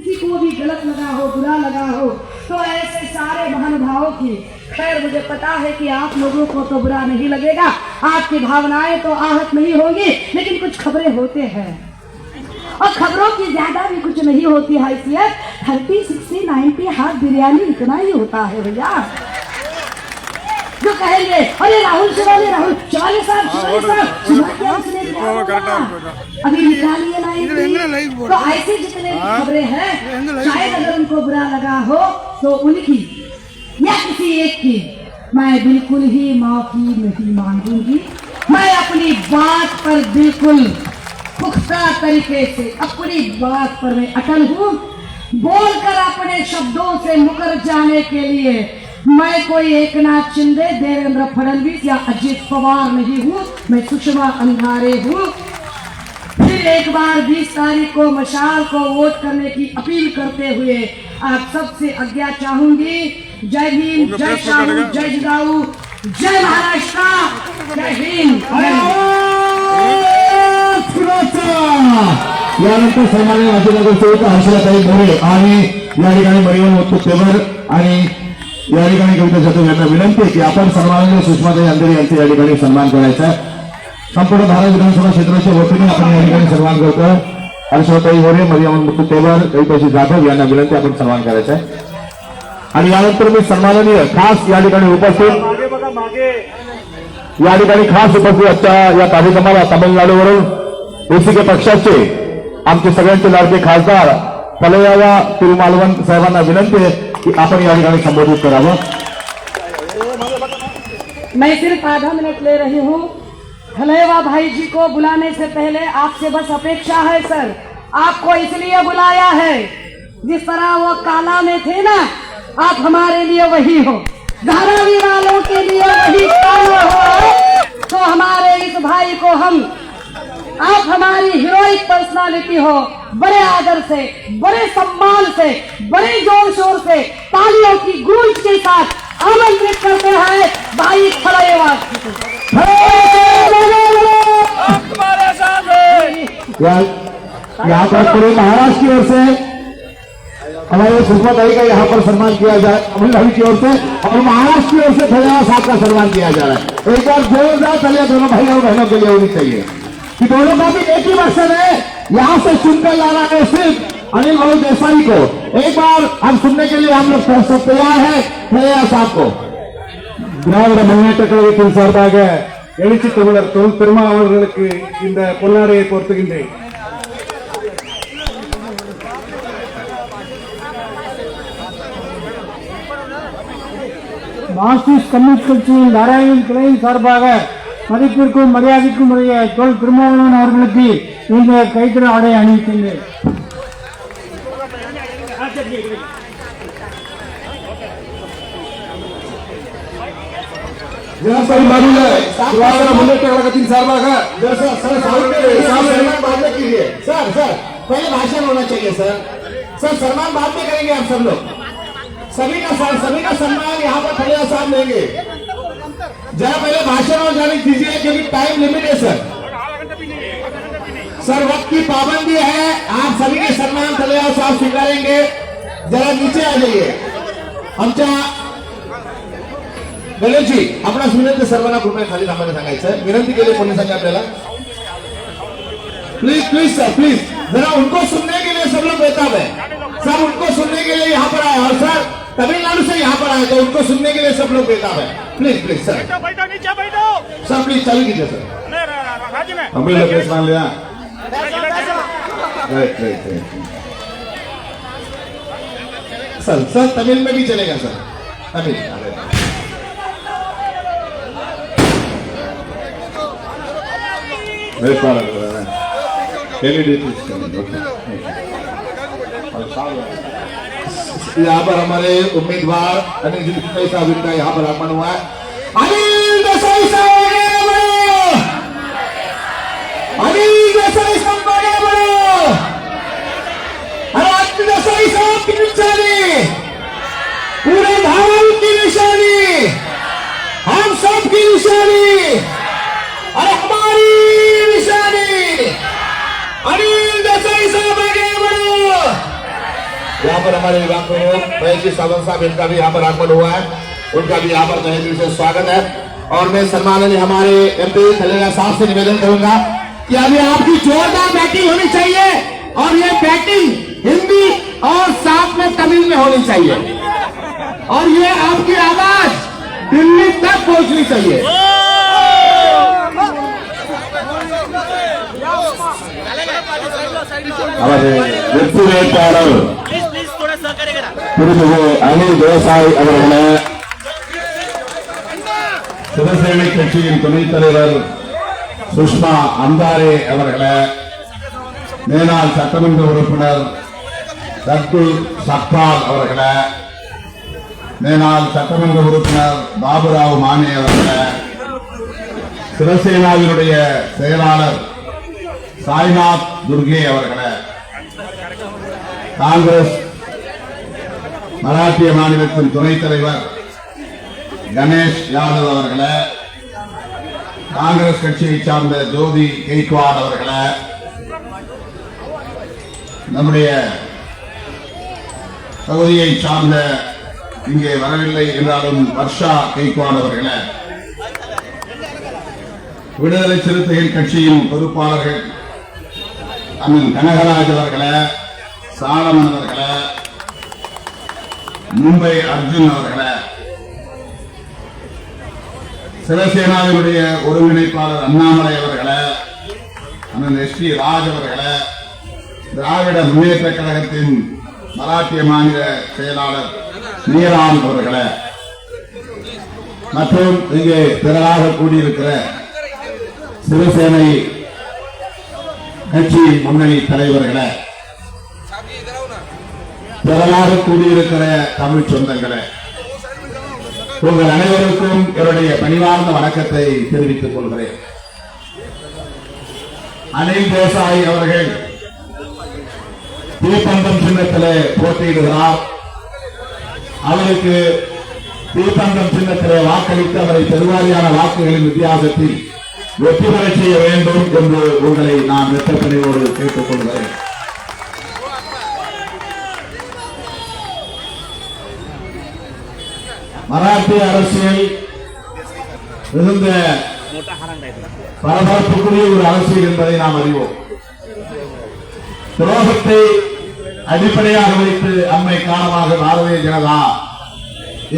किसी को भी गलत लगा हो, बुरा लगा हो, तो ऐसे सारे महानुभावों की खैर मुझे पता है कि आप लोगों को तो बुरा नहीं लगेगा, आपकी भावनाएं तो आहत नहीं होगी, लेकिन कुछ खबरें होते हैं और खबरों की ज्यादा भी कुछ नहीं होती हैसियत। 30, 60, 90 हाथ बिरयानी इतना ही होता है भैया। जो कहेंगे अरे राहुल शिवाले साहब अभी निकालिए लाइन, तो ऐसे जितने खबरें हैं शायद अगर उनको बुरा लगा हो तो उनकी या किसी एक की मैं बिल्कुल ही माफी नहीं मांगूंगी। मैं अपनी बात पर बिल्कुल पुख्ता तरीके से अपनी बात पर मैं अटल हूँ। बोलकर अपने शब्दों से मुकर जाने के लिए मैं कोई एकनाथ शिंदे, देवेंद्र फडणवीस या अजित पवार नहीं हूँ, मैं सुषमा अंधारे हूँ। फिर एक बार 20 तारीख को मशाल को वोट करने की अपील करते हुए आप सबसे आज्ञा चाहूंगी। जय भीम, जय शाहू, जय जिजाऊ, जय महाराष्ट्र, जय हिंद। यानंतर सन्माननीय माजी हर्षलाताई मोरे आणि या ठिकाणी मरियम मुत्तुतेवर आणि या ठिकाणी कविता जाधव यांना विनंती की आपण सन्माननीय सुषमाताई अंधेरे यांचे या ठिकाणी सन्मान करायचा आहे। संपूर्ण भारत विधानसभा क्षेत्राच्या वतीने आपण या ठिकाणी सन्मान करतो। हर्षलाताई मोरे, मरियम मुत्तुतेवर, कविता जाधव यांना विनंती आपण सन्मान करायचा आहे। आणि यानंतर मी सन्माननीय खास या ठिकाणी उपस्थित आजच्या या कार्यक्रमाला तामिळनाडूवरून एसीके पक्षाचे आमचे सगळ्यांचे लाडके खासदार पलयावा तिरुमालवन साहेबांना विनंती आहे कि आपण या ठिकाणी संबोधित करावं। मैं सिर्फ आधा मिनट ले रही हूँ। खलेवा भाई जी को बुलाने से पहले आपसे बस अपेक्षा है सर, आपको इसलिए बुलाया है जिस तरह वो काला में थे ना, आप हमारे लिए वही हो, धारावी वालों के लिए वही काला हो। तो हमारे इस भाई को आप हमारी हीरोइक पर्सनालिटी हो, बड़े आदर से, बड़े सम्मान से, बड़े जोर शोर से तालियों की गूंज के साथ आमंत्रित करते हैं भाई खलेवा। यहाँ पर पूरे महाराष्ट्र की ओर से हमारे सुषमाताई का यहाँ पर सम्मान किया जाए, तमिलनाडु की ओर से और महाराष्ट्र की ओर से खलेवा साहब का सम्मान किया जा रहा है। एक बार जोरदार तालियां दोनों भाई और बहनों के लिए होनी चाहिए कि दोनों का भी एक ही मकसद है, यहाँ से चुनकर लाना है सिर्फ अनिल भाई देसाई को। एक बार हम सुनने के लिए हम लोग सब तैयार है खलेवा साहब को। திராவிட முன்னேற்ற கழகத்தின் சார்பாக எழுச்சி தமிழர் தொல் பெருமா அவர்களுக்கு இந்த பொன்னாடையை பொறுத்துகின்றேன்। மார்க்சிஸ்ட் கம்யூனிஸ்ட் கட்சியின் நாராயணன் கிளையின் சார்பாக மதிப்பிற்கும் மரியாதைக்கும் உரிய தொல் திருமாவளவன் அவர்களுக்கு இந்த கைத்தறி ஆடை அணிவிக்கின்றேன்। मुन्नेट्र कळगத்தின் சார்பாக सर पहले भाषण होना चाहिए सर सम्मान बाद में करेंगे आप सब लोग। सभी का सम्मान यहाँ पर खलेवा साहब लेंगे। जरा पहले भाषण और जारी कीजिए क्योंकि टाइम लिमिट है सर वक्त की पाबंदी है। आप सभी के सम्मान खलेवा साहब स्वीकारेंगे। जरा नीचे आ जाइए। आमच्या गणेश जी आपणास विनंती सर्वांना कृपया खाली थांबायला सांगायचं। विनंती केली पोलिसांनी आपल्याला, प्लीज सर प्लीज जरा उनको सुनने के लिए सब लोग बेताब है। सब उनको सुनने के लिए यहाँ पर आए और सर तमिलनाडु से यहाँ पर आए तो उनको सुनने के लिए सब लोग बेताब है। प्लीज सर सर प्लीज चालू कीजिए सर। हमने लोग केस मान लिया। सर तमिल में भी चलेगा सर, तमिल यहाँ पर हमारे उम्मीदवार अनिल देसाई साहब इनका यहाँ पर आगमन हुआ है। अनिल देसाई साहब अनिल देसाई साहब की निशानी पूरे भारत की निशानी, हम सब की निशानी और हमारी निशानी। अनिल देसाई साहब आगे बढ़ो। पर हमारे विभाग प्रमुख महेश सावंत साहब, इनका भी यहाँ पर आगमन हुआ है, उनका भी यहाँ पर तहे दिल से स्वागत है। और मैं सम्माननीय हमारे MP खलेगा साहब से निवेदन करूंगा कि अभी आपकी जोरदार बैटिंग होनी चाहिए और ये बैटिंग हिंदी और साथ में तमिल में होनी चाहिए और ये आपकी आवाज दिल्ली तक पहुंचनी चाहिए। வெற்றி வேட்பாளர் திருமிகு அனில் தேசாய் அவர்களே, சிவசேனை கட்சியின் துணைத் தலைவர் சுஷ்மா அந்தாரே அவர்களே, மேனாள் சட்டமன்ற உறுப்பினர் தத்துல் சக்பால் அவர்களே, மேனாள் சட்டமன்ற உறுப்பினர் பாபுராவ் மானே அவர்களே, சிவசேனாவினுடைய செயலாளர் சாய்நாத் துர்கே அவர்களே, காங்கிரஸ் மராட்டிய மாநிலத்தின் துணைத் தலைவர் கணேஷ் யாதவ் அவர்களே, காங்கிரஸ் கட்சியை சார்ந்த ஜோதி கெய்க்வாட் அவர்களே, நம்முடைய பகுதியை சார்ந்த இங்கே வரவில்லை என்றாலும் வர்ஷா கெய்க்வாட் அவர்களே, விடுதலை சிறுத்தைகள் கட்சியின் பொறுப்பாளர்கள் அண்ணன் கனகராஜ் அவர்களே, சாலமன் அவர்களே, மும்பை அர்ஜுன் அவர்களே, சிவசேனாவினுடைய ஒருங்கிணைப்பாளர் அண்ணாமலை அவர்களே, அண்ணன் SP ராஜ் அவர்களே, திராவிட முன்னேற்ற கழகத்தின் மராட்டிய மாநில செயலாளர் நீரான் அவர்களே, மற்றும் இங்கே திரளாக கூடியிருக்கிற சிவசேனை கட்சி முன்னணி தலைவர்களே, திரளாக கூடியிருக்கிற தமிழ் சொந்தங்களே, உங்கள் அனைவருக்கும் என்னுடைய பணிவார்ந்த வணக்கத்தை தெரிவித்துக் கொள்கிறேன். அனில் தேசாய் அவர்கள் தீப்பந்தம் சின்னத்திலே போட்டியிடுகிறார். அவருக்கு தீப்பந்தம் சின்னத்திலே வாக்களித்து அவரை பெருவாரியான வாக்குகளின் வித்தியாசத்தில் வெற்றி பெற செய்ய வேண்டும் என்று உங்களை நான் வெற்றப்பணியோடு கேட்டுக் கொள்கிறேன். மராட்டிய அரசியல் மிகுந்த பரபரப்புக்குரிய ஒரு அரசியல் என்பதை நாம் அறிவோம். துரோகத்தை அடிப்படையாக வைத்து அண்மை காலமாக பாரதிய ஜனதா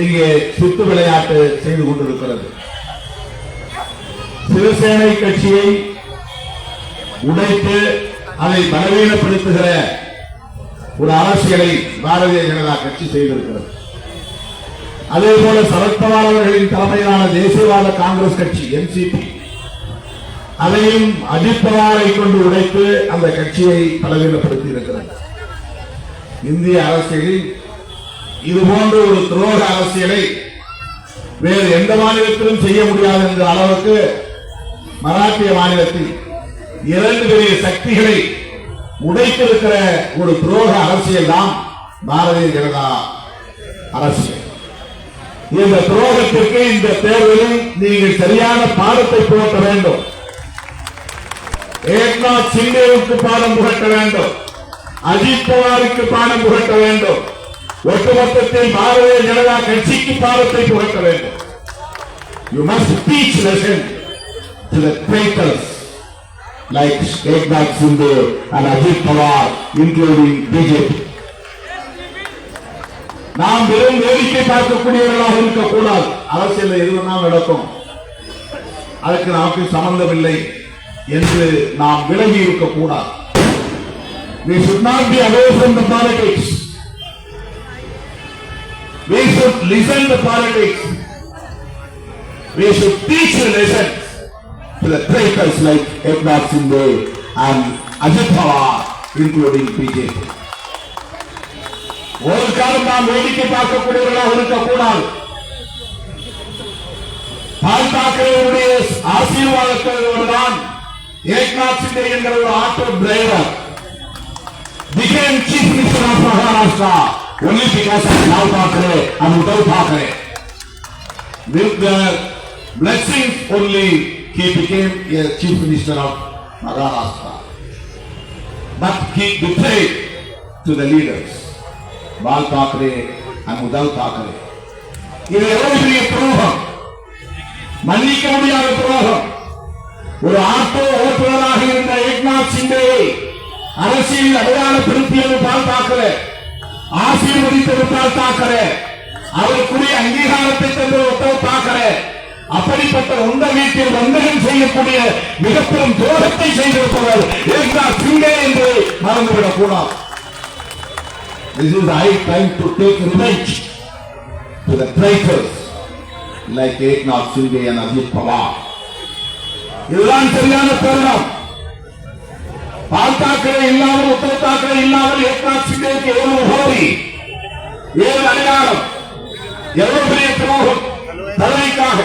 இங்கே சுத்து விளையாட்டு செய்து கொண்டிருக்கிறது. சிவசேனை கட்சியை உடைத்து அதை பலவீனப்படுத்துகிற ஒரு அரசியலை பாரதிய ஜனதா கட்சி செய்திருக்கிறது. அதேபோல சரத்பவார் அவர்களின் தலைமையிலான தேசியவாத காங்கிரஸ் கட்சி NCP அதையும் அஜித் பவாரை கொண்டு உடைத்து அந்த கட்சியை பலவீனப்படுத்தி இருக்கிறது. இந்திய அரசியலில் இதுபோன்ற ஒரு துரோக அரசியலை வேறு எந்த மாநிலத்திலும் செய்ய முடியாது என்ற அளவுக்கு மராட்டிய மாநிலத்தில் இரண்டு பெரிய சக்திகளை உடைத்திருக்கிற ஒரு துரோக அரசியல் தான் பாரதிய ஜனதா அரசியல். இந்த துரோகத்திற்கு இந்த தேர்தலில் நீங்கள் சரியான பாடத்தை புகட்ட வேண்டும். ஏக்நாத் சிண்டேவுக்கு பாடம் புகட்ட வேண்டும், அஜித் பவாருக்கு பாடம் புகட்ட வேண்டும், ஒட்டுமொத்தத்தில் பாரதிய ஜனதா கட்சிக்கு பாடத்தை புகட்ட வேண்டும். You must teach lesson to the traitors like Eknath Shinde and Ajit Pawar, including BJP. நாம் வெறும் வேடிக்கை பார்க்கக்கூடியவர்களாக இருக்கக்கூடாது. அரசியல் எதுவும் நடக்கும், அதற்கு நமக்கு சம்பந்தமில்லை என்று நாம் விலகி இருக்கக்கூடாது. We should not be away from the politics. We should listen to politics. We should teach the lessons to the traitors like Eknath Shinde and Ajit Pawar, including BJP. ஒரு காலம் நாம் வேடிக்கை பார்க்கக்கூடியவர்களாக இருக்கக்கூடாது. பால் தாக்கரேவுடைய ஆசீர்வாதத்தோடு தான் ஏக்நாத் சிண்டே என்கிற ஒரு auto driver became chief minister of Maharashtra only because of Lal Thakre and Uddhav Thakre. With their blessings only he became a chief minister of Maharashtra. But he betrayed to the leaders. பால் தாக்கரே உத்தவ் தாக்கரே. இது எவ்வளவு பெரிய துரோகம், மன்னிக்க முடியாத துரோகம். ஒரு auto ஓட்டுநராக இருந்த ஏக்நாத் சிண்டே அரசியல் அடையாளப்படுத்தியது பால் தாக்கரே, ஆசீர்வதித்தது பால் தாக்கரே, அவருக்குரிய அங்கீகாரத்தை தந்த உத்தவ் தாக்கரே. அப்படிப்பட்ட உந்த வீட்டில் வந்தகம் செய்யக்கூடிய மிகப்பெரும் துரோகத்தை செய்திருப்பவர் ஏக்நாத் சிண்டே என்று மறந்துவிடக் கூடாது. This is the high time to take revenge to the traitors like Eknath Shinde and Ajit Pawar. இதுதான் சரியான தருணம். பால் தாக்கரே இல்லாமல் உத்தவ் தாக்கரே இல்லாமல் ஏக்நாத் சிண்டேக்கு எவ்வளவு ஹோரி, ஏழு அடையாளம், எவ்வளவு பெரிய துரோகம் தலைமைக்காக.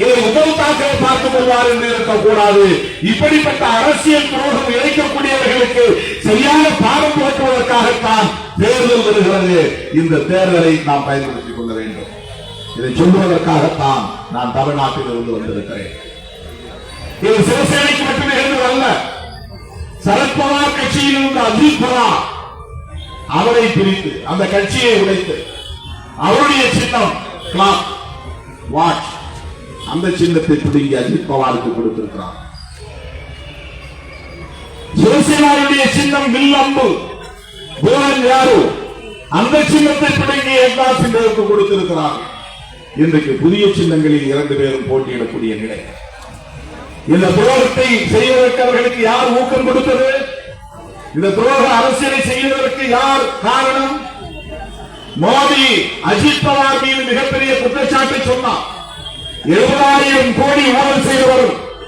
இதை உத்தவ் தாக்கரே பார்த்துக் கொள்வார் என்று இருக்கக்கூடாது. இப்படிப்பட்ட அரசியல் துரோகம் இழைக்கக்கூடியவர்களுக்கு சரியான பாடம் போற்றுவதற்காகத்தான் தேர்தல் வருகிறது. இந்த தேர்தலை நாம் பயன்படுத்திக் கொள்ள வேண்டும். இதை சொல்வதற்காகத்தான் நான் தமிழ்நாட்டில் இருந்து வந்திருக்கிறேன். இது சிவசேனைக்கு மட்டுமே அல்ல, சரத்பவார் கட்சியில் இருந்த அஜித் பவார் அவரை பிரித்து அந்த கட்சியை உடைத்து அவருடைய சின்னம் கிளாக் வாட்ச் அந்த சின்னத்தை பிடுங்கி அஜித் பவாருக்கு கொடுத்திருக்கிறார். சிவசேனாவுடைய சின்னம் வில்லம்பு போரன் யாரு அந்த சின்னத்தை பிடுங்கி ஏக்நாத் சிண்டேவுக்கு கொடுத்திருக்கிறார். இன்றைக்கு புதிய சின்னங்களில் 2 பேரும் போட்டியிடக்கூடிய நிலை. இந்த துரோகத்தை செய்வதற்கு அவர்களுக்கு யார் ஊக்கம் கொடுத்தது? இந்த துரோக அரசியலை செய்வதற்கு யார் காரணம்? மோடி அஜித் பவார் மீது மிகப்பெரிய குற்றச்சாட்டை சொன்னார். 70,000 கோடி ஊழல் செய்தவர்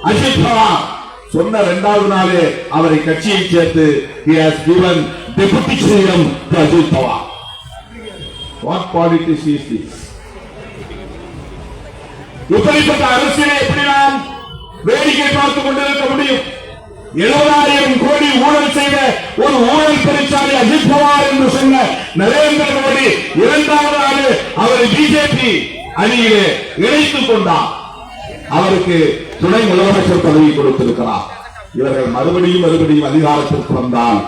அஜித் பவார். சொன்ன 2வது நாளே அவரை கட்சியை சேர்த்து he has given deputy CM to Ajit Pawar. What politics is this? இப்படிப்பட்ட அரசியலை எப்படி நாம் வேடிக்கை பார்த்துக் கொண்டிருக்க முடியும்? 70,000 கோடி ஊழல் செய்த ஒரு ஊழல் பெருச்சாளி அஜித் பவார் என்று சொன்ன நரேந்திர மோடி 2வது ஆண்டு அவரை பிஜேபி அணியிலே இணைத்துக் கொண்டார். அவருக்கு துணை முதலமைச்சர் பதவி கொடுத்திருக்கிறார். இவர்கள் மறுபடியும் அதிகாரத்திற்கு வந்தால்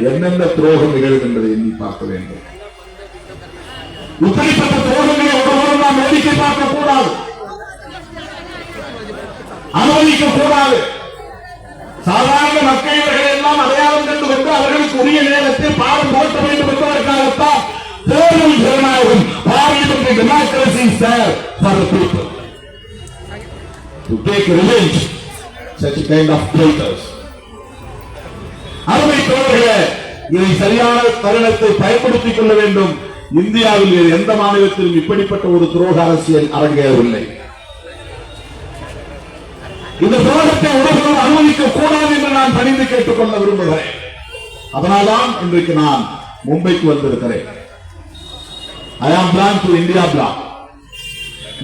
என்னென்ன துரோகம் நிகழும் என்பதை எண்ணி பார்க்க வேண்டும். இப்படிப்பட்ட துரோகங்களை ஒருவரும் நாம் வேடிக்கை பார்க்க கூடாது, அனுமதிக்க கூடாது. சாதாரண மக்கள் இவர்கள் எல்லாம் அடையாளம் கண்டு கொண்டு அவர்களுக்கு உரிய நேரத்தில் பாடம் போட்ட வேண்டும் என்பதற்காகத்தான் தேர்தல் ஜனநாயகம் parliamentary democracy is there for the people to take revenge such kind of traitors. அருமை தோழர்களே, இதை சரியான தருணத்தை பயன்படுத்திக் கொள்ள வேண்டும். இந்தியாவில் வேறு எந்த மாநிலத்திலும் இப்படிப்பட்ட ஒரு துரோக அரசியல் அரங்கேறவில்லை. இந்த துரோகத்தை உலகம் அனுமதிக்க கூடாது என்று நான் பணிந்து கேட்டுக் கொள்ள விரும்புகிறேன். அதனால்தான் இன்றைக்கு நான் மும்பைக்கு வந்திருக்கிறேன். I am belong to India bloc.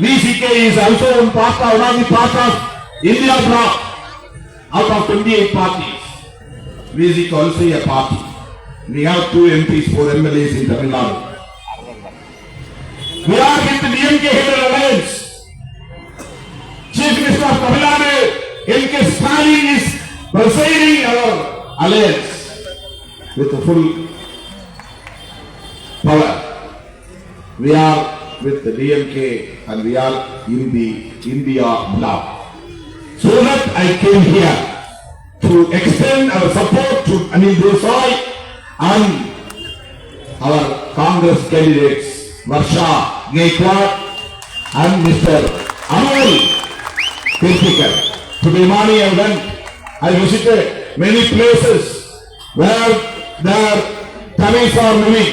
VCK is also one of the part of India bloc. Out of 28 parties, VCK also a party. We have 2 MPs, 4 MLAs in Tamil Nadu. We are with the DMK headed alliance. Chief Minister of Tamil Nadu, M.K. Stalin is presiding our alliance with the full power. We are with the DMK and we are in the India bloc. So that I came here to extend our support to Anil Desai and our Congress candidates Varsha Gaikwad and Mr. Amol Kirtikar. To be Mani event, I visited many places where their Tamils are living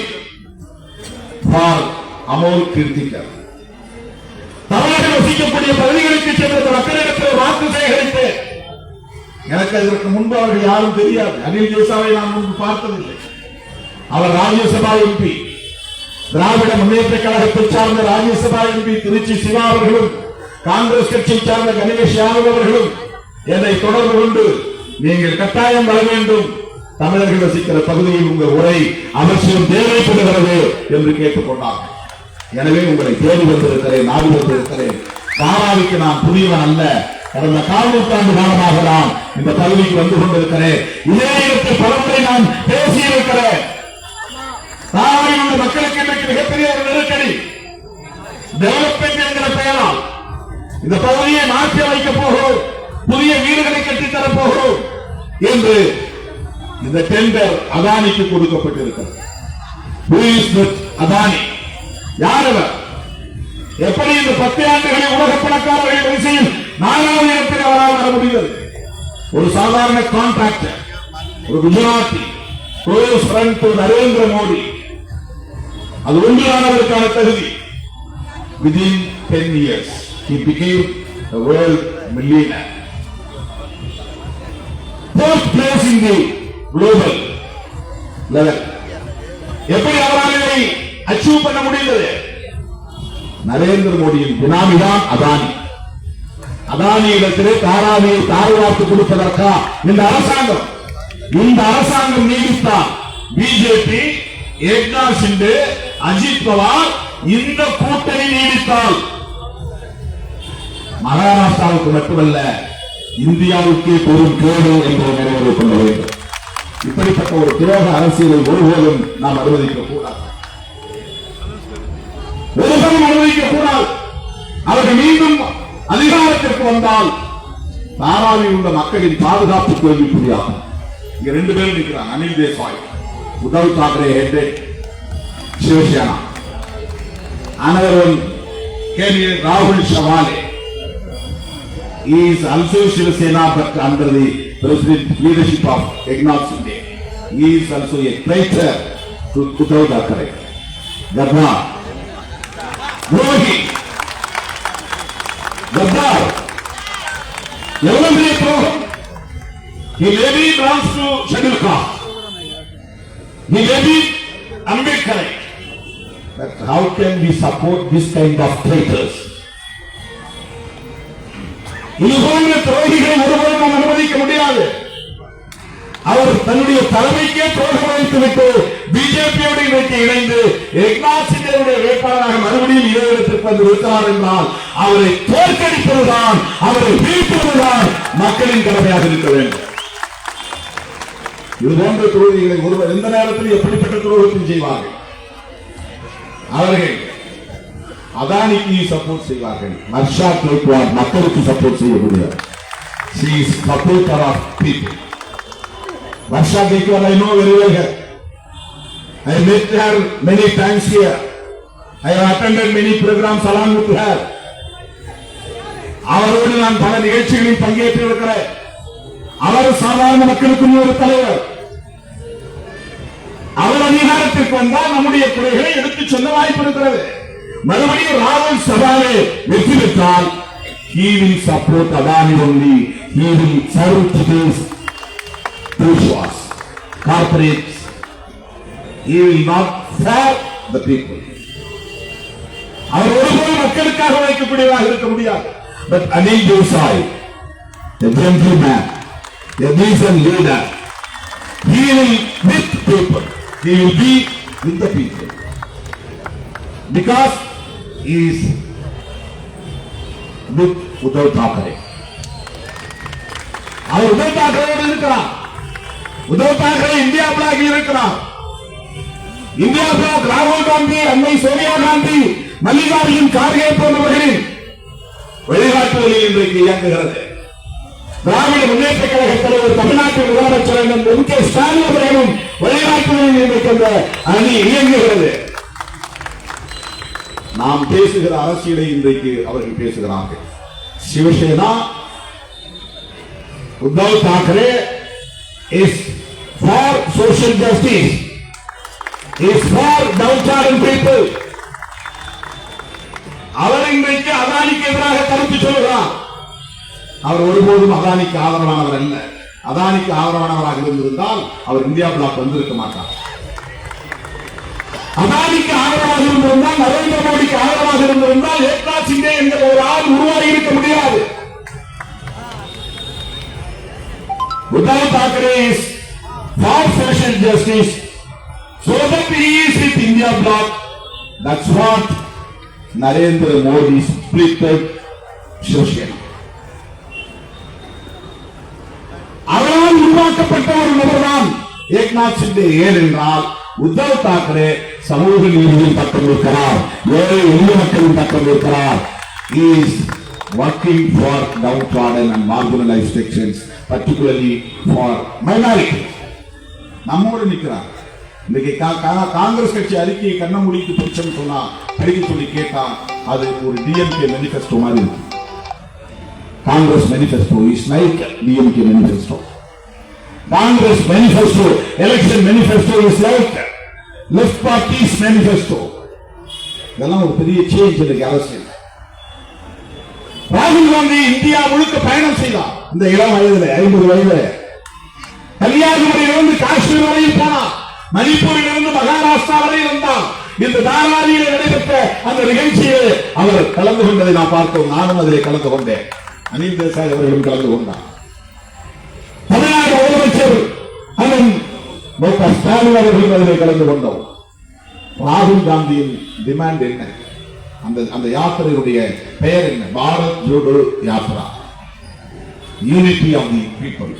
for Amol Kirtikar. தமிழகம் வசிக்கக்கூடிய பகுதிகளுக்கு சென்ற மக்களிடத்தில் வாக்கு சேகரித்து எனக்கு அதற்கு முன்பு அவர்கள் யாரும் தெரியாது. அனில் தேசாவை நான் முன்பு பார்த்ததில்லை. அவர் ராஜ்யசபா எம்பி, திராவிட முன்னேற்ற கழகத்தை சார்ந்த ராஜ்யசபா எம்பி திருச்சி சிவா அவர்களும் காங்கிரஸ் கட்சியை சார்ந்த கணேஷ் யாதவ் அவர்களும் என்னை தொடர்பு கொண்டு நீங்கள் கட்டாயம் வர வேண்டும், தமிழர்கள் வசிக்கிற பகுதியில் உங்கள் உரை அவசியம் தேவைப்படுகிறது என்று கேட்டுக்கொண்டார்கள். எனவே உங்களை தேடி வந்திருக்கிறேன், நாடு வந்திருக்கிறேன். தாராவிக்கு நான் புதியவன் அல்ல. கடந்த 4 நூற்றாண்டு காலமாக நான் இந்த பகுதிக்கு வந்து கொண்டிருக்கிறேன். இதே இடத்தில் பலமுறை நான் பேசியிருக்கிறேன். தாராவி மாநில மக்களுக்கு இன்றைக்கு மிகப்பெரிய ஒரு நெருக்கடி. டெவலப்மெண்ட் என்கிற பெயரால் இந்த பகுதியை மாற்றி அமைக்கப் போகிறோம், புதிய வீடுகளை கட்டித்தரப் போகிறோம் என்று இந்த டெண்டர் அதானிக்கு கொடுக்கப்பட்டிருக்கிறது. அதானி யார் அவர்? எப்படி இந்த 10 ஆண்டுகளில் உலக பணக்காரர்கள் வரிசையில் 4வது இடத்தில் அவரால் வர முடிந்தது? ஒரு சாதாரண கான்ட்ராக்டர், ஒரு Gujarati, close friend to Narendra Modi. அது ஒன்றானதற்கான தகுதி. Within 10 years, he became a world millionaire. First place in the global level. எப்படி அவரால் இதை அச்சீவ் பண்ண முடிந்தது? நரேந்திர மோடியின் பினாமிதான் அதானி. அதானி இடத்திலே தாராவியை தாழ்வார்த்து கொடுப்பதற்கா இந்த அரசாங்கம் நீடித்தால் பிஜேபி, ஏக்நாத் ஷிண்டே, அஜித் பவார் இந்த கூட்டணி நீடித்தால் மகாராஷ்டிராவுக்கு மட்டுமல்ல இந்தியாவுக்கே பெரும் கேடு என்று நிறைவேறிக் கொள்ள வேண்டும். இப்படிப்பட்ட ஒரு துரோக அரசியலை ஒருபோதும் நாம் அனுமதிக்க கூடாது. அவர்கள் மீண்டும் அதிகாரத்திற்கு வந்தால் தாராவில் உள்ள மக்களின் பாதுகாப்பு கேள்விக்குறியாகும். இங்க 2 பேரும் இருக்கிறாங்க. Anil Desai, Uddhav Thackeray head Shiv Sena. Another one came here, Rahul Shavale. He is also Shiva Sena, but under the president leadership of Eknath Shinde. He is also a traitor to Uddhav Thackeray. Gaddar, Rohi, Gaddar. Every program, he maybe belongs to scheduled caste. He may be Ambedkar. But how can we support this kind of traitors? இது போன்ற துரோகிகளை ஒருவரும் நாம் அனுமதிக்க முடியாது. அவர் தன்னுடைய தலைமைக்கே துரோகம் வைத்துவிட்டு பிஜேபியோடு இன்றைக்கு இணைந்து ஏக்நாத் ஷிண்டேவுடைய வேட்பாளராக மறுபடியும் இடத்திற்கு வந்து இருக்கிறார் என்றால் அவரை தோற்கடிப்பதுதான், அவரை வீழ்த்துவதுதான் மக்களின் கடமையாக இருக்க வேண்டும். இது போன்ற துரோகிகளை ஒருவர் எந்த நேரத்தில் எப்படிப்பட்ட துரோகத்தையும் செய்வார்கள். அவர்கள் அதானிக்கு சப்போர்ட் செய்வார்கள். மர்ஷா கேக்வார் மக்களுக்கு சப்போர்ட் செய்ய முடியாது. She is supporter of people. Marsha Kekwar I know very well her. I met her many times here. I have attended many programs along with her. அவரோடு நான் பல நிகழ்ச்சிகளில் பங்கேற்று இருக்கிறேன். அவர் சாதாரண மக்களுக்கு ஒரு தலைவர். அவர் அதிகாரத்திற்கு வந்தால் நம்முடைய குறைகளை எடுத்துச் சொல்ல வாய்ப்பு இருக்கிறது. மறுபடியும் ராகுல் சவாலே வெற்றி பெற்றால் he will support Adani only. He will serve today's bourgeois, corporates. He will not serve the people. அவர் ஒருபோதும் மக்களுக்காக வைக்கக்கூடியதாக இருக்க முடியாது. But Anil Desai, a gentleman, a decent leader, he will with people. He will be with the people. Because he is with Uddhav Thackeray. அவர் உத்தவ் தாக்கரேயோடு இருக்கிறார். Uddhav Thackeray India black இருக்கிறார். India black ராகுல் காந்தி, அன்னை சோனியா காந்தி, மல்லிகார்ஜுன் கார்கே போன்றவர்களின் வழிகாட்டுதலில் இன்றைக்கு இயங்குகிறது. திராவிட முன்னேற்ற கழக தலைவர் தமிழ்நாட்டு முதலமைச்சர் எம் கே ஸ்டாலின் அவர்களும் வழிகாட்டுதலில் இன்றைக்கு அந்த அணி இயங்குகிறது. நாம் பேசுகிற அரசியலை இன்றைக்கு அவர்கள் பேசுகிறார்கள். Shiv Sena, Uddhav Thackeray is for social justice, is for downtrodden people. அவர் இன்றைக்கு அதானிக்கு எதிராக கருத்து சொல்கிறார். அவர் ஒருபோதும் அதானிக்கு ஆதரவானவர் அல்ல. அதானிக்கு ஆதரவானவராக இருந்திருந்தால் அவர் இந்தியா பிளாக் வந்திருக்க மாட்டார். அதானிக்கு ஆதரவாக இருந்திருந்தால், நரேந்திர மோடிக்கு ஆதரவாக இருந்திருந்தால் ஏக்நாத் ஷிண்டே என்ற ஒரு ஆள் உருவாகி இருக்க முடியாது. Uddhav Thackeray is for social justice, so that he is with India bloc. That's what Narendra Modi splitted Shivsena. அவரால் உருவாக்கப்பட்ட ஒரு நபர்தான் ஏக்நாத் ஷிண்டே. ஏனென்றால் உத்தவ் தாக்கரே சமூக நீதியின் பக்கம் இருக்கிறார், ஏழை எளிய மக்களின் பக்கம் இருக்கிறார். He is working for downtrodden and marginalized sections, particularly for minorities. நம்மோடு நிற்கிறார். இன்னைக்கு காங்கிரஸ் கட்சி அறிக்கையை கண்ண மூடிட்டு படிச்சோம்னு சொன்னா, படிக்க சொல்லி கேட்டா அது ஒரு டிஎம்கே மேனிஃபெஸ்டோ மாதிரி இருக்கு. Congress manifesto is like DMK manifesto. Congress manifesto, election manifesto is like left parties manifesto. இதெல்லாம் ஒரு பெரிய சேஞ்ச் இன்னைக்கு அரசியல். ராகுல் காந்தி இந்தியா முழுக்க பயணம் செய்தார். இந்த இளம் வயதுல 50 வயதுல கன்னியாகுமரியிலிருந்து காஷ்மீர் வரையில் போனார். மணிப்பூரிலிருந்து மகாராஷ்டிரா வரை இருந்தார். இந்த தாராவியில் நடைபெற்ற அந்த நிகழ்ச்சியில் அவர் கலந்து கொண்டதை நாம் பார்த்தோம். நானும் அதிலே கலந்து கொண்டேன். அனில் தேசாய் அவர்களும் கலந்து கொண்டார். தமிழ்நாடு முதலமைச்சர் அண்ணன் டாக்டர் ஸ்டாலின் அவர்களும் அதிலே கலந்து கொண்டோம். ராகுல் காந்தியின் டிமாண்ட் என்ன? அந்த யாத்திரையுடைய பெயர் என்ன? Bharat Jodo Yatra, unity of the people.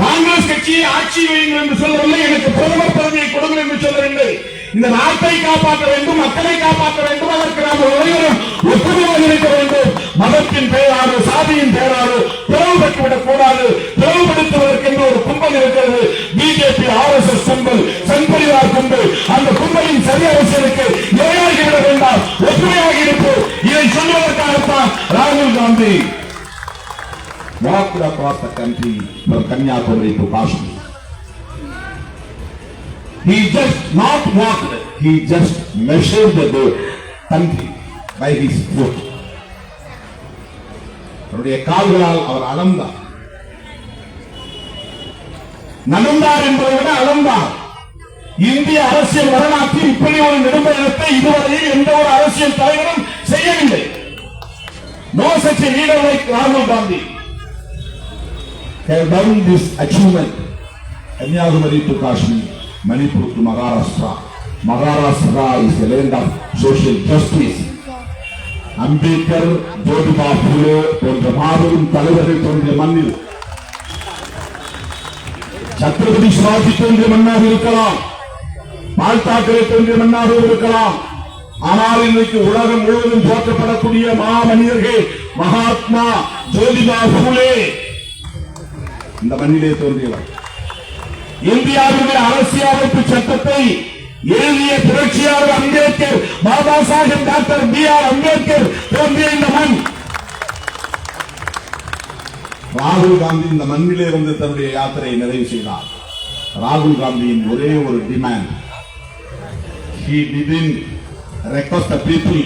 Congress கட்சியை ஆட்சி வையுங்கள் என்று சொல்லவில்லை, எனக்கு பிரதமர் பதவியை கொடுங்கள் என்று சொல்லவில்லை. இந்த நாட்டை காப்பாற்ற வேண்டும், மக்களை காப்பாற்ற வேண்டும். அதற்கு நாம் அனைவரும் ஒற்றுமையாக இருக்க வேண்டும். மதத்தின் பெயராக, சாதியின் பெயராக பிளவுபட்டுவிடக் கூடாது. பிளவுபடுத்துவதற்கு என்று ஒரு கும்பல் இருக்கிறது. பிஜேபி, RSS கும்பல், சங்பரிவார் கும்பல். அந்த கும்பலின் சரி அரசியலுக்கு இரையாகிவிட வேண்டாம், ஒற்றுமையாக இருப்போம். இதை சொல்வதற்காகத்தான் ராகுல் Gandhi walked across the country from Kanyakumari to Kashmir. He just not walked, he just measured the country by his foot. அவருடைய கால்களால் அவர் அளந்தார். நடந்தார் என்பதை விட அளந்தார். இந்திய அரசியல் வரலாற்றில் இப்படி ஒரு நெடும்பயணத்தை இதுவரையில் எந்த ஒரு அரசியல் தலைவரும் செய்யவில்லை. No such a leader like Rahul Gandhi have done this achievement. Kanyakumari to Kashmir, Manipur to Maharashtra. Maharashtra is the land of social justice. Ambedkar, Jyotiba Phule போன்ற மாபெரும் தலைவர்கள் தோன்றிய மண்ணில் சத்ரபதி சிவாஜி தோன்றிய மண்ணாக இருக்கலாம், பால் தாக்கரே தோன்றிய மண்ணாக இருக்கலாம். ஆனால் இன்றைக்கு உலகம் முழுவதும் போற்றப்படக்கூடிய மாமனிதர்கள் மகாத்மா ஜோதிபா பூலே இந்த மண்ணிலே தோன்றியவர். இந்தியாவுடைய அரசியலமைப்பு சட்டத்தை எழுதிய புரட்சியாளர் அம்பேத்கர், பாபா சாஹேப் டாக்டர் B.R. அம்பேத்கர் தோன்றிய இந்த மண். ராகுல் காந்தி இந்த மண்ணிலே வந்து தன்னுடைய யாத்திரையை நிறைவு செய்தார். ராகுல் காந்தியின் ஒரே ஒரு demand, he didn't request the people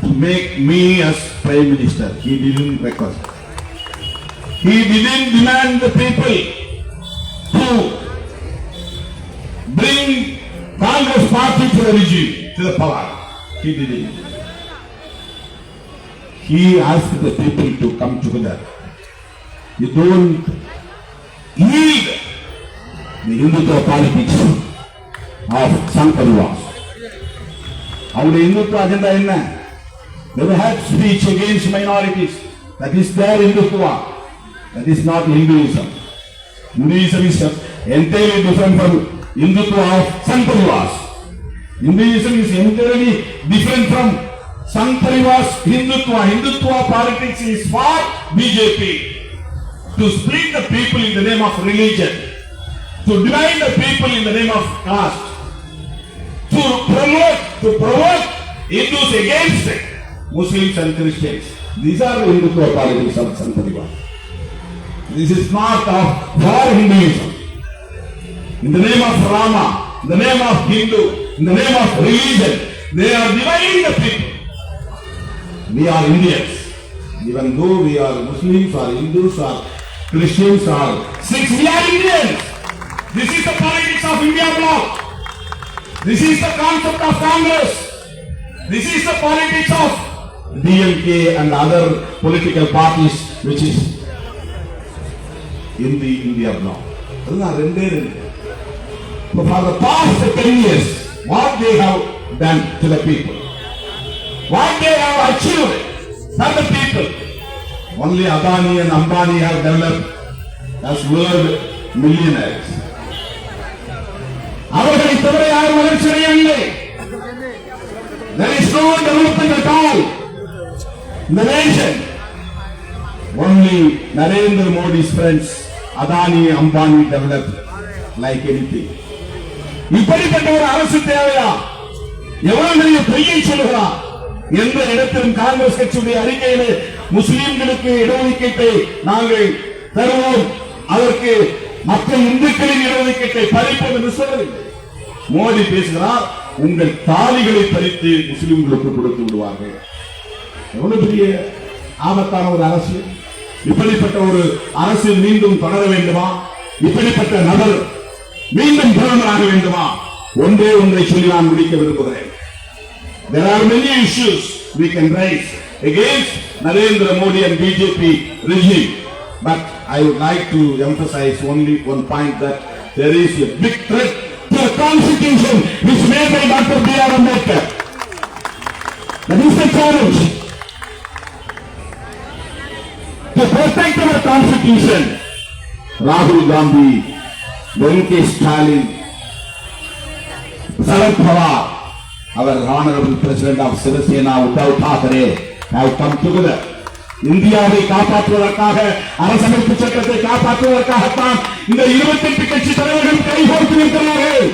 to make me as prime minister. He didn't request. He didn't demand the people to bring Congress party to the regime, to the power. He didn't. He asked the people to come together. You don't yield the Hindutva politics of Sangh Parivar. அவருடைய இந்துத்துவ agenda என்ன? They had speech against minorities. That is their Hindutva. That is not Hinduism. Hinduism is entirely different from Hindutva of Sangh Parivar. Hinduism is entirely different from Sangh Parivar's Hindutva. Hindutva politics is for BJP to split the people in the name of religion, to divide the people in the name of caste, to provoke Hindus against Muslims and Christians. These are the Hindutva politics of Sangh Parivar. This is not of for Hinduism. In the name of Rama, in the name of Hindu, in the name of religion, they are dividing the people. We are Indians. Even though we are Muslims or Hindus or Christians or Sikhs, we are Indians. This is the politics of India bloc. This is the concept of Congress. This is the politics of DMK and other political parties which is in the India bloc. So for the past 10 years, what they have done to the people, what they have achieved for the people, only Adani and Ambani have developed as world millionaires. தவிர யாரும் வளர்ச்சி அடையவில்லை. There is no development at all in the nation. Only Narendra Modi's friends, Adani, Ambani developed like anything. இப்படிப்பட்ட ஒரு அரசு தேவையா? எவ்வளவு பெரிய பொய்யை சொல்லுகிறார். எந்த இடத்திலும் காங்கிரஸ் கட்சியுடைய அறிக்கையிலே முஸ்லிம்களுக்கு இடஒதுக்கீட்டை நாங்கள் தருவோம், அதற்கு மற்ற இந்துக்களின் இடஒதுக்கீட்டை பறிப்போம் என்று சொல்லவில்லை. மோடி பேசுகிறார், உங்கள் தாலிகளை பறித்து முஸ்லிம்களுக்கு கொடுத்து விடுவார்கள். எவ்வளவு பெரிய ஆபத்தான ஒரு அரசு. இப்படிப்பட்ட ஒரு அரசு மீண்டும் தொடர வேண்டுமா? இப்படிப்பட்ட நபர் மீண்டும் பிரதமராக வேண்டுமா? ஒன்றே ஒன்றை சொல்லி நான் முடிக்க விரும்புகிறேன். There are many issues we can raise against Narendra Modi and BJP regime, but I would like to emphasize only one point, that there is a big threat to the constitution which made by Dr. B.R. Ambedkar. That is the challenge. To protect our constitution, Rahul Gandhi, Venkatesh Stalin, Sharad Pawar, our honorable president of Shiv Sena, Uddhav Thackeray, have come together. இந்தியாவை காப்பாற்றுவதற்காக, அரசமைப்பு சட்டத்தை காப்பாற்றுவதற்காகத்தான் இந்த 28 கட்சி தலைவர்கள் கைகோர்த்து நிற்கிறார்கள்.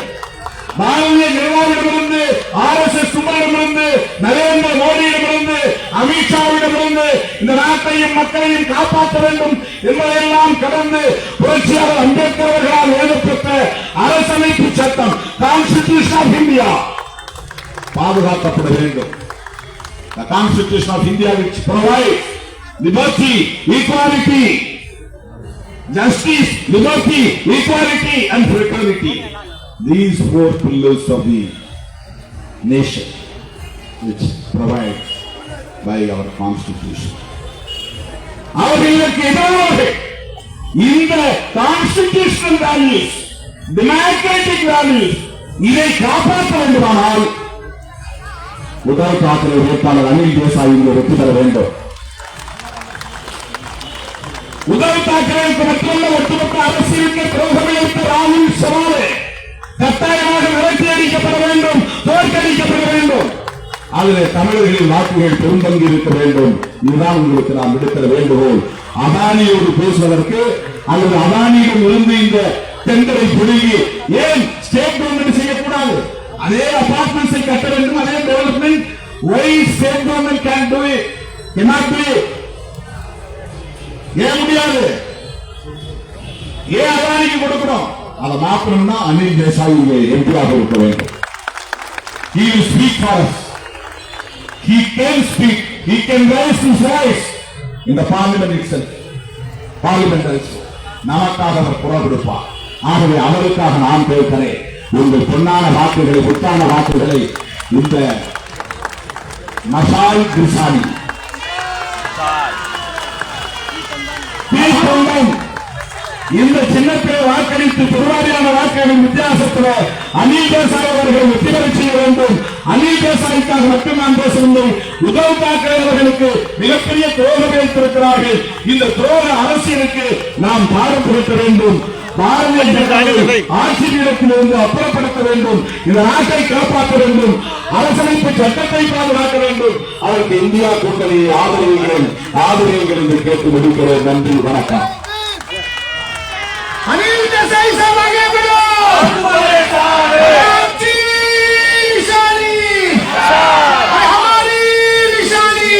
Bharatiya ஜனதாவிடமிருந்து, RSS கும்பலிடமிருந்து, Narendra மோடியிடமிருந்து, அமித்ஷாவிடமிருந்து இந்த நாட்டையும் மக்களையும் காப்பாற்ற வேண்டும் என்பதையெல்லாம் கடந்து புரட்சியாளர் அம்பேத்கர் அவர்களால் எழுதப்பட்ட அரசமைப்பு சட்டம், கான்ஸ்டிடியூஷன் ஆஃப் இந்தியா பாதுகாக்கப்பட வேண்டும். The Constitution of India which provides liberty, equality, justice, liberty, equality and fraternity. These 4 pillars of the nation which provided by our Constitution. அவர்களுக்கு எதிராக இந்த கான்ஸ்டிடியூஷனல் வேல்யூஸ், டெமோக்ராட்டிக் வேல்யூஸ் இதை காப்பாற்ற வேண்டுமானால் உத்தவ் தாக்கரே வேட்பாளர் அனில் தேசாய் வெற்றி பெற வேண்டும். உத்தவ் தாக்கரேவுக்கு மட்டுமல்ல, ஒட்டுமொத்த அரசியலுக்கு துரோகம் இழைத்த ராகுல் சவாலே கட்டாயமாக விரட்டி அடிக்கப்பட வேண்டும், தோற்கடிக்கப்பட வேண்டும். அதில் தமிழர்களின் வாக்குகள் பெரும்பங்கு இருக்க வேண்டும். இதுதான் உங்களுக்கு நாம் விடுக்கிற வேண்டுகோள். அதானியோடு பேசுவதற்கு அல்லது அதானியிடம் இருந்து இந்த டெண்டரை பிடுங்கி ஏன் ஸ்டேட் கவர்மெண்ட் செய்யக்கூடாது? அதே அபார்ட்மெண்ட்ஸை கட்ட வேண்டும், அதே development. why state government can do it, cannot do it? ஏன் முடியாது? ஏன் அதானிக்கு கொடுக்கணும்? அதை மாற்றணும்னா அனில் தேசாய் எம்பியாக இருக்க வேண்டும். He will speak for us. He can speak. He can raise his voice in the parliament itself. Parliament also. நமக்காக அவர் குரல் கொடுப்பார். ஆகவே அவருக்காக நான் கேட்கிறேன், உங்கள் பொன்னான வாக்குகளை, புத்தான வாக்குகளை இந்த மசால் கிருசானி இந்த சின்னத்திலே வாக்களித்து பெருவாரியான வாக்குகளின் வித்தியாசத்தில் அனில் தேசாய் அவர்கள் வெற்றி பெற செய்ய வேண்டும். அனில் தேசாய்க்காக மட்டும் நான் பேசவில்லை, உத்தவ் தாக்கரே அவர்களுக்கு மிகப்பெரிய துரோகம் இழைத்திருக்கிறார்கள். இந்த துரோக அரசியலுக்கு நாம் பாடம் புகட்ட வேண்டும். பாரதிய ஜனதாவை ஆட்சியிடத்திலிருந்து அப்புறப்படுத்த வேண்டும். இந்த நாட்டை காப்பாற்ற வேண்டும். அரசமைப்பு சட்டத்தை பாதுகாக்க வேண்டும். அதற்கு இந்தியா கூட்டணியை ஆதரவுகள் என்று கேட்டு முடிக்கிறேன். நன்றி, வணக்கம். अनिल देसाई साहब आगे बढ़ो, आपकी निशानी हमारी निशानी।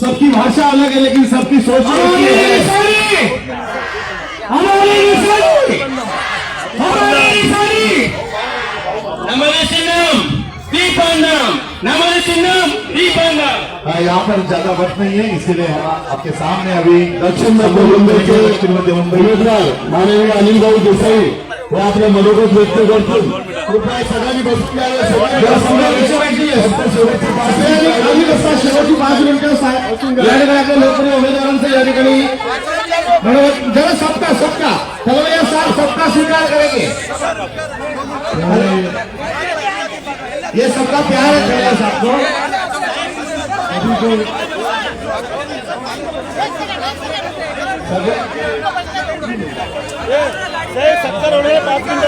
सबकी भाषा अलग है लेकिन सबकी सोच हमारी निशानी, हमारी निशानी, हमारी निशानी। नमः सिन्नम दीपांगम, नमः सिन्नम दीपांगम। यहाँ पर ज्यादा वक्त नहीं है, इसीलिए आपके सामने अभी दक्षिण मुंबई के श्रीमती मुंबई माननीय अनिल भाऊ देसाई वो आपल्या मनोगत व्यक्त करतील. कृपया सगळ्यांनी बसून घ्यावे. शेवटची 5 मिनिटं या ठिकाणी आपल्या लोकप्रिय उमेदवारांचं या ठिकाणी जरा सबका चलो सबका स्वीकार करेंगे. ये सबका प्यार है सबको. सत्तर होने 5 मिनट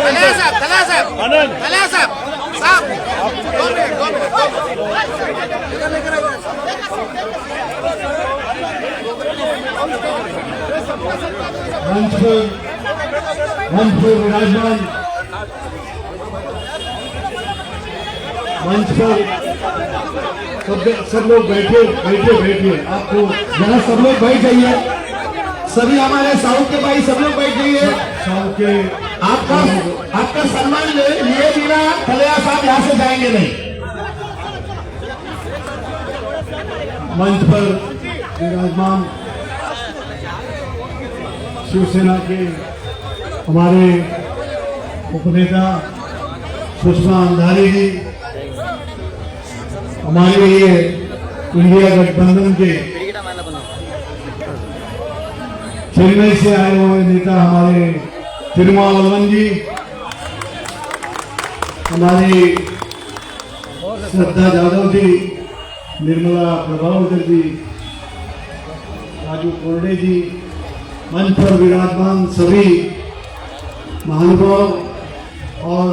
मंच पर विराजमान, मंच पर सब लोग बैठिए। आपको जरा सब लोग बैठ जाइए, सभी हमारे साउथ के भाई सब लोग बैठ जाइए। साउथ के आपका सम्मान लिए बिना कलिया साहब यहाँ से जाएंगे नहीं। मंच पर विराजमान शिवसेना के हमारे उपनेता सुषमा अंधारी जी, हमारे लिए इंडिया गठबंधन के चेन्नई से आए हुए नेता हमारे तिरुमावलवन जी, हमारी श्रद्धा जाधव जी, निर्मला प्रभावकर जी, राजू कोरडे जी, मंच पर विराजमान सभी महानुभाव और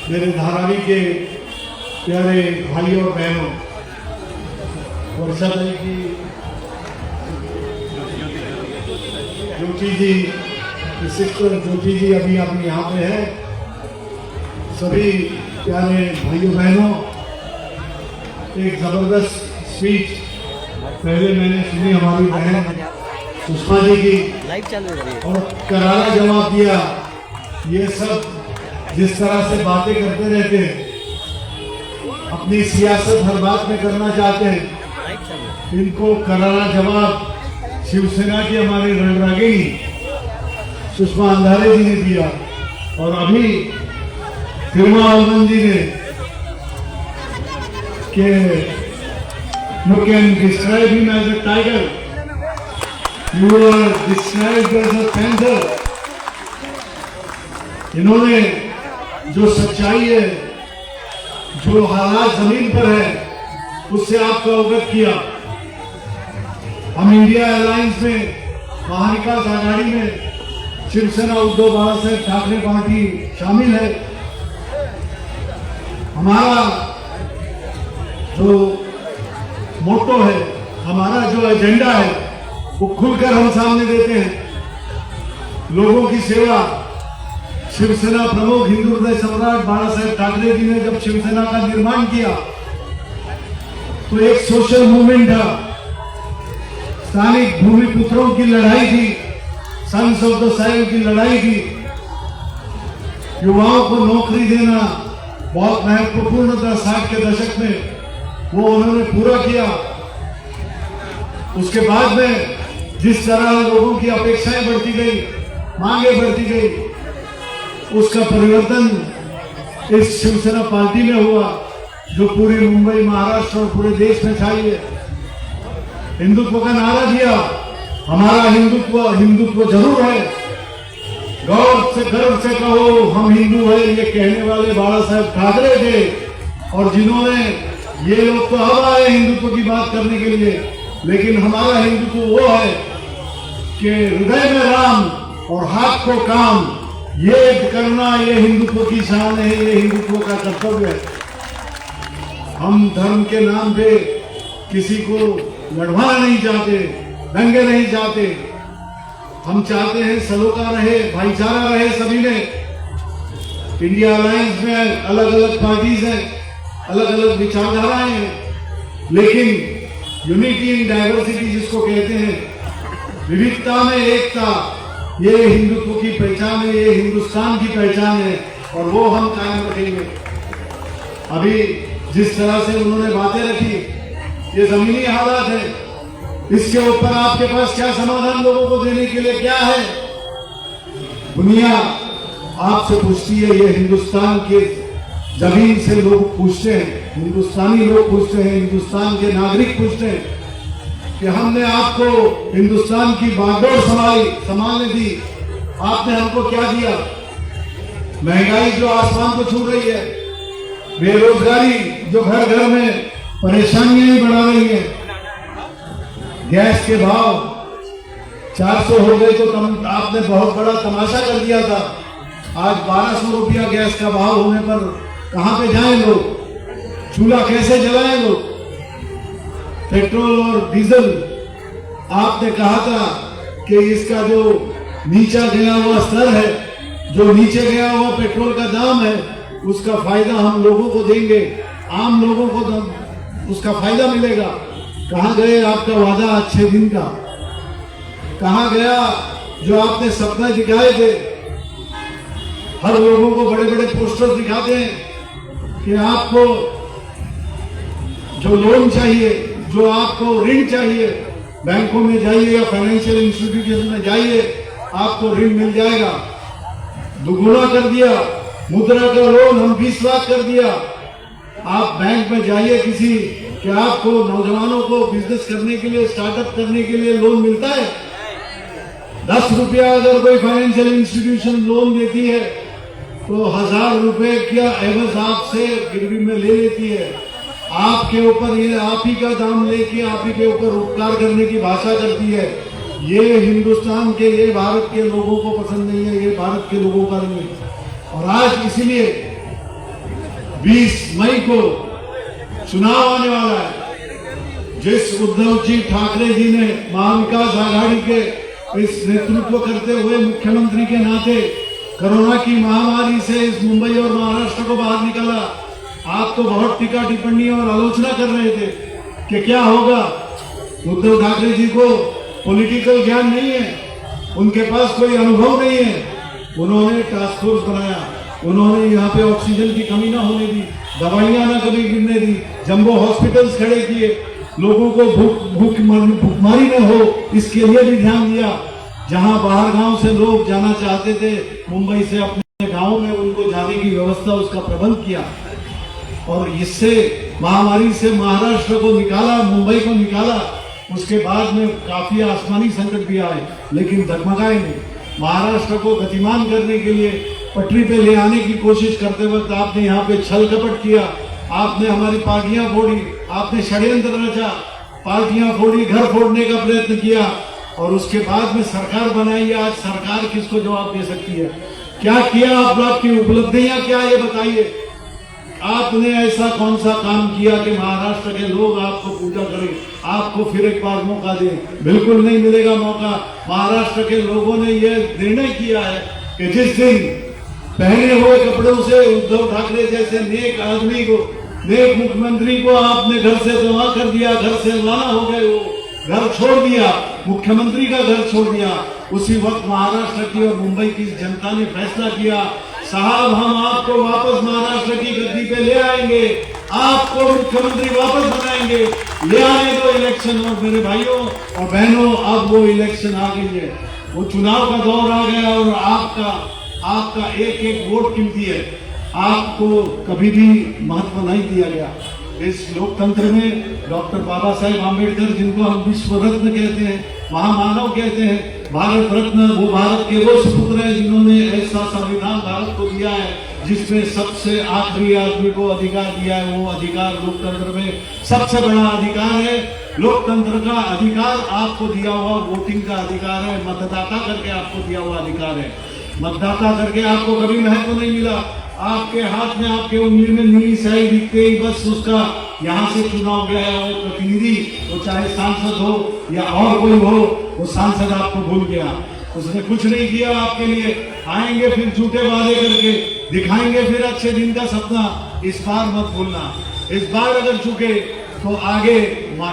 मेरे धारावी के प्यारे भाइयों और बहनों, वर्षा जी की, ज्योति जी, सिस्टर ज्योति जी अभी यहाँ पे है, सभी प्यारे भाइयों बहनों, एक जबरदस्त स्पीच पहले मैंने सुनी हमारी बहन सुषमा जी की, और करारा जवाब दिया। ये सब जिस तरह से बातें करते रहते हैं, अपनी सियासत हर बात में करना चाहते हैं, इनको करारा जवाब शिवसेना की हमारी रणरागिनी सुषमा अंधारे जी ने दिया। और अभी तिरुमावलवन जी ने कि you can describe him as a tiger, you are described as a panther। इन्होंने जो सच्चाई है, जो हालात जमीन पर है, उससे आपको अवगत किया। हम इंडिया अलायंस में, महाविकास आघाड़ी में शिवसेना उद्धव बाला साहेब ठाकरे पार्टी शामिल है। हमारा जो मोटो है, हमारा जो एजेंडा है, वो खुलकर हम सामने देते हैं। लोगों की सेवा। शिवसेना प्रमुख हिंदू हृदय सम्राट बाला साहेब ठाकरे जी ने जब शिवसेना का निर्माण किया तो एक सोशल मूवमेंट था, स्थानिक भूमिपुत्रों की लड़ाई थी, सन्स ऑफ द साइल की लड़ाई थी। युवाओं को नौकरी देना बहुत महत्वपूर्ण था 60 के दशक में, वो उन्होंने पूरा किया। उसके बाद में जिस तरह लोगों की अपेक्षाएं बढ़ती गई, मांगे बढ़ती गई, उसका परिवर्तन इस शिवसेना पार्टी में हुआ, जो पूरी मुंबई, महाराष्ट्र और पूरे देश में छाई है। हिंदुत्व का नारा दिया। हमारा हिंदुत्व जरूर है। गर्व से कहो हम हिंदू है, ये कहने वाले बाला साहेब ठाकरे थे। और जिन्होंने, ये लोग तो अब आए हिंदुत्व की बात करने के लिए, लेकिन हमारा हिंदुत्व वो है कि हृदय में राम और हाथ को काम, ये करना ये हिंदुत्व की शान है, ये हिंदुत्व का कर्तव्य है। हम धर्म के नाम पे किसी को लड़वाना नहीं चाहते, दंगे नहीं चाहते। हम चाहते हैं सलोखा रहे, भाईचारा रहे सभी में। इंडिया अलायंस में अलग अलग पार्टीज हैं, अलग अलग विचारधाराएं हैं, लेकिन यूनिटी इन डाइवर्सिटी जिसको कहते हैं, विविधता में एकता, ये हिंदुत्व की पहचान है, ये हिंदुस्तान की पहचान है, और वो हम कायम रखेंगे। अभी जिस तरह से उन्होंने बातें रखी, ये जमीनी हालात है, इसके ऊपर आपके पास क्या समाधान लोगों को देने के लिए क्या है? दुनिया आपसे पूछती है, ये हिंदुस्तान के जमीन से लोग पूछते हैं, हिंदुस्तानी लोग पूछते हैं, हिंदुस्तान के नागरिक पूछते हैं कि हमने आपको हिंदुस्तान की बागडोर संभालने दी, आपने हमको क्या दिया? महंगाई जो आसमान को छू रही है, बेरोजगारी जो घर घर में परेशानियां बढ़ा रही है, गैस के भाव 400 हो गए तो आपने बहुत बड़ा तमाशा कर दिया था। आज 1200 रुपया गैस का भाव होने पर कहां पे जाएं लोग? चूल्हा कैसे जलाएं लोग? पेट्रोल और डीजल, आपने कहा था कि इसका जो नीचा गिना हुआ स्तर है जो नीचे गया हुआ पेट्रोल का दाम है उसका फायदा हम लोगों को देंगे, आम लोगों को उसका फायदा मिलेगा। कहाँ गए आपका वादा अच्छे दिन का? कहाँ गया जो आपने सपने दिखाए थे? हर लोगों को बड़े बड़े पोस्टर दिखाते हैं कि आपको जो लोन चाहिए, जो आपको ऋण चाहिए, बैंकों में जाइए या फाइनेंशियल इंस्टीट्यूशन में जाइए, आपको ऋण मिल जाएगा। दुगुना कर दिया मुद्रा का लोन, हम 20 लाख कर दिया। आप बैंक में जाइए किसी कि आपको नौजवानों को बिजनेस करने के लिए, स्टार्टअप करने के लिए लोन मिलता है। 10 रुपया अगर कोई फाइनेंशियल इंस्टीट्यूशन लोन देती है तो 1000 रुपए क्या एवज आपसे गिरवी में ले लेती है। आपके ऊपर ये आप ही का दाम लेके आप ही के ऊपर उपकार करने की भाषा करती है। ये हिंदुस्तान के, ये भारत के लोगों को पसंद नहीं है, ये भारत के लोगों का नहीं है। और आज इसीलिए 20 मई को चुनाव आने वाला है। जिस उद्धव जी ठाकरे जी ने महाविकास आघाड़ी के इस नेतृत्व करते हुए मुख्यमंत्री के नाते कोरोना की महामारी से इस मुंबई और महाराष्ट्र को बाहर निकाला, आप तो बहुत टीका टिप्पणी और आलोचना कर रहे थे कि क्या होगा। उद्धव ठाकरे जी को पॉलिटिकल ज्ञान नहीं है, उनके पास कोई अनुभव नहीं है। उन्होंने टास्क फोर्स बनाया, उन्होंने यहाँ पे ऑक्सीजन की कमी ना होने दी, दवाइयां ना कभी गिरने दी, जंबो हॉस्पिटल्स खड़े किए, लोगों को भूखमारी न हो इसके लिए भी ध्यान दिया। जहां बाहर गांव से लोग जाना चाहते थे मुंबई से अपने गांव में, उनको जाने की व्यवस्था, उसका प्रबंध किया और इससे महामारी से महाराष्ट्र को निकाला, मुंबई को निकाला। उसके बाद में काफी आसमानी संकट भी आए लेकिन डगमगाए नहीं। महाराष्ट्र को गतिमान करने के लिए पटरी पे ले आने की कोशिश करते वक्त आपने यहाँ पे छल कपट किया, आपने हमारी पार्टियां फोड़ी, आपने षड्यंत्र रचा, पार्टियां फोड़ी, घर फोड़ने का प्रयत्न किया और उसके बाद में सरकार बनाई। आज सरकार किसको जवाब दे सकती है? क्या किया आपकी उपलब्धियां क्या, ये बताइए। आपने ऐसा कौन सा काम किया कि महाराष्ट्र के लोग आपको पूजा करें, आपको फिर एक बार मौका दें? बिल्कुल नहीं मिलेगा मौका। महाराष्ट्र के लोगों ने यह निर्णय किया है कि जिस दिन पहने हुए कपड़ों से उद्धव ठाकरे जैसे नेक आदमी को, नेक मुख्यमंत्री को आपने घर से जमा कर दिया, घर से रवाना हो गए, वो घर छोड़ दिया, मुख्यमंत्री का घर छोड़ दिया। उसी वक्त महाराष्ट्र की और मुंबई की जनता ने फैसला किया, साहब हम आपको वापस महाराष्ट्र की गद्दी पे ले आएंगे, आपको मुख्यमंत्री वापस बनाएंगे, ले आने दो इलेक्शन। और मेरे भाइयों और बहनों, अब वो इलेक्शन आ गई है, वो चुनाव का दौर आ गया और आपका एक एक वोट कीमती है। आपको कभी भी महत्व नहीं दिया गया। इस लोकतंत्र में डॉक्टर बाबा साहेब आम्बेडकर, जिनको हम विश्व रत्न कहते हैं, महामानव कहते हैं, भारत रत्न, वो भारत के वो सुपुत्र हैं जिन्होंने ऐसा संविधान भारत को दिया है जिसमें सबसे आखिरी आदमी को अधिकार दिया है। वो अधिकार लोकतंत्र में सबसे बड़ा अधिकार है। लोकतंत्र का अधिकार आपको दिया हुआ वोटिंग का अधिकार है, मतदाता करके आपको दिया हुआ अधिकार है। मतदाता करके आपको कभी महत्व नहीं मिला। आपके हाथ में, आपके उंगली में नीली स्याही दिखते ही बस उसका यहाँ से चुनाव गया है प्रतिनिधि, वो चाहे सांसद हो या और कोई हो, वो सांसद आपको भूल गया। उसने कुछ नहीं किया आपके लिए। आएंगे फिर झूठे वादे करके, दिखाएंगे फिर अच्छे दिन का सपना। इस बार मत भूलना, इस बार अगर चुके तो आगे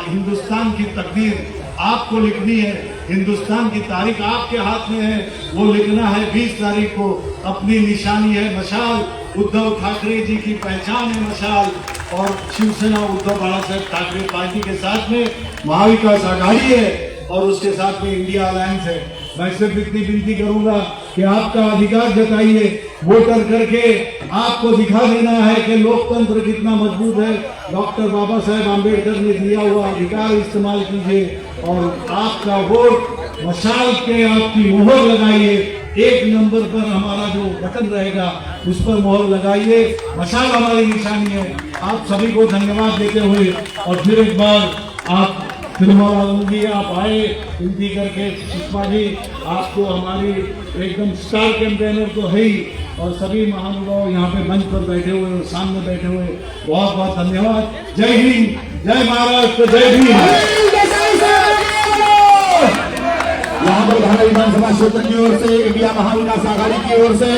हिंदुस्तान की तकदीर आपको लिखनी है, हिंदुस्तान की तारीख आपके हाथ में है, वो लिखना है। 20 तारीख को अपनी निशानी है मशाल, उद्धव ठाकरे जी की पहचान है मशाल, और शिवसेना उद्धव बाला साहेब ठाकरे पार्टी के साथ में महाविकास आघाड़ी है और उसके साथ में इंडिया अलायंस है। मैं सिर्फ इतनी विनती करूंगा कि आपका अधिकार जताइए, वोटर करके आपको दिखा देना है कि लोकतंत्र कितना मजबूत है। डॉक्टर बाबा साहेब आम्बेडकर ने दिया हुआ अधिकार इस्तेमाल कीजिए और आपका वोट मशाल पे आपकी मोहर लगाइए। 1 नंबर पर हमारा जो बटन रहेगा उस पर मोहर लगाइए, मशाल हमारी निशानी है। आप सभी को धन्यवाद देते हुए और फिर एक बार आप फिल्माजी आप आए विनती करके, सुषमा जी आपको हमारी एकदम स्टार कैंपेनर तो है ही, और सभी महानुभाव यहाँ पे मंच पर बैठे हुए और सामने बैठे हुए बहुत बहुत धन्यवाद। जय हिंद, जय महाराष्ट्र, जय भीम। यहाँ पर धारा विधानसभा क्षेत्र की ओर से इंडिया महाविकास आघाड़ी की ओर से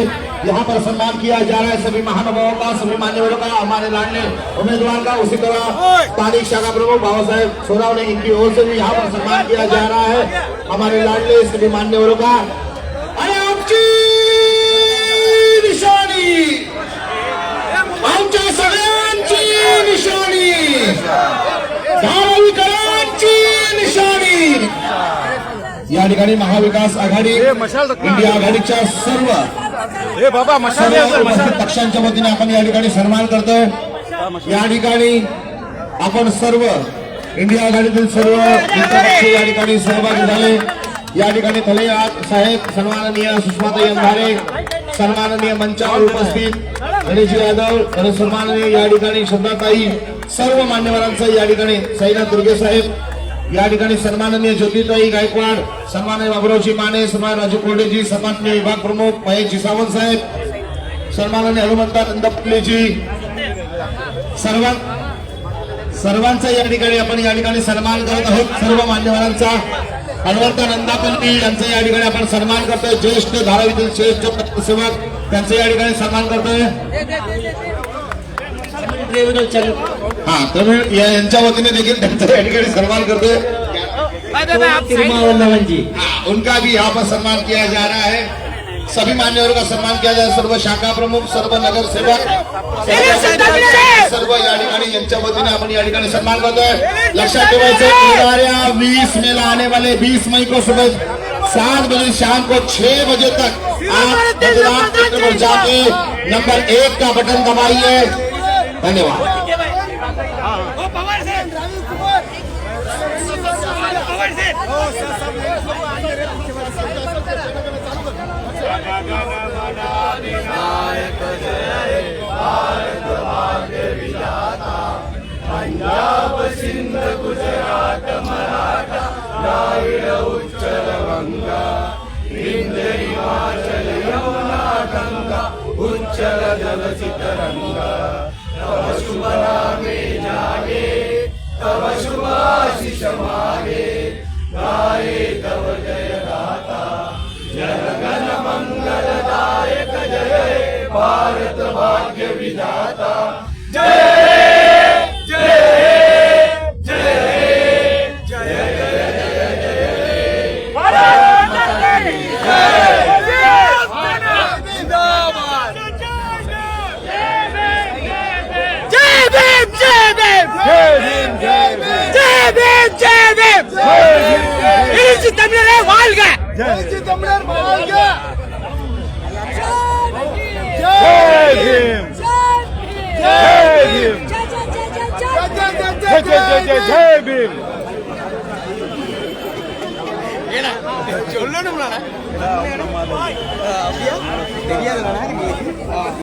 यहाँ पर सम्मान किया जा रहा है सभी महानुभावों का, सभी मान्यवरों का, हमारे लाडले उम्मीदवार का। उसी तरह तारीख शाखा प्रमुख बाबा साहेब सोनावणे इनकी ओर से भी यहाँ पर सम्मान किया जा रहा है हमारे लाडले सभी मान्यवरों का। आणि आमची निशाणी, आमच्या सगळ्यांची निशाणी, धारावीकरांची निशाणी। या ठिकाणी महाविकास आघाडी इंडिया आघाडीच्या सर्व उपस्थित पक्षांच्या वतीने आपण या ठिकाणी सन्मान करतोय। या ठिकाणी आपण सर्व इंडिया आघाडीतील सर्व मित्रपक्ष या ठिकाणी सहभागी झाले। या ठिकाणी थले साहेब, सन्माननीय सुषमाताई अंधारे, सन्माननीय मंचावर उपस्थित गणेश यादव आणि सन्माननीय या ठिकाणी श्रद्धाताई, सर्व मान्यवरांचं या ठिकाणी साईनाथ दुर्गे साहेब, या ठिकाणी सन्माननीय ज्योतिताई गायकवाड, सन्माननीय बाबुरावजी माने, सन्मान राजू कोरडेजी, सन्माननीय विभाग प्रमुख महेशजी सावंत साहेब, सन्माननीय हनुमंता नंदपल्लीजी, सर्वांचा या ठिकाणी आपण या ठिकाणी सन्मान करत आहोत। सर्व मान्यवरांचा हनुमंता नंदापल्ली यांचा या ठिकाणी आपण सन्मान करतोय। ज्येष्ठ धारावीतील श्रेष्ठ सेवक त्यांचा या ठिकाणी सन्मान करतोय। हाँ तर यांच्या वतीने देखील त्यांचा या ठिकाणी सन्मान करतोय। उनका भी यहाँ पर सम्मान किया जा रहा है। सभी मान्यवरों का सम्मान किया जाए। सर्व शाखा प्रमुख, सर्व नगर सेवक, सर्व या ठिकाणी यांच्या वतीने आपण या ठिकाणी सन्मान करतोय। लक्षात ठेवायचं, येणाऱ्या 20 मेला आने वाले 20 मई को सुबह 7 बजे शाम को 6 बजे तक आप मतदान केंद्र पर जाके नंबर 1 का बटन दबाइए। धन्यवाद। पंजाब सिंध गुजरात मराठा द्राविड उच्चल गंगा विंध्य हिमाचल यमुना गंगा उच्चल जलसी तरंगा तव शुभ नामे जागे तव शुभ आशीष मागे गाये तव जय गाथा जनगण मंगलदायक जय भारत भाग्य विधाता जय जय भीम।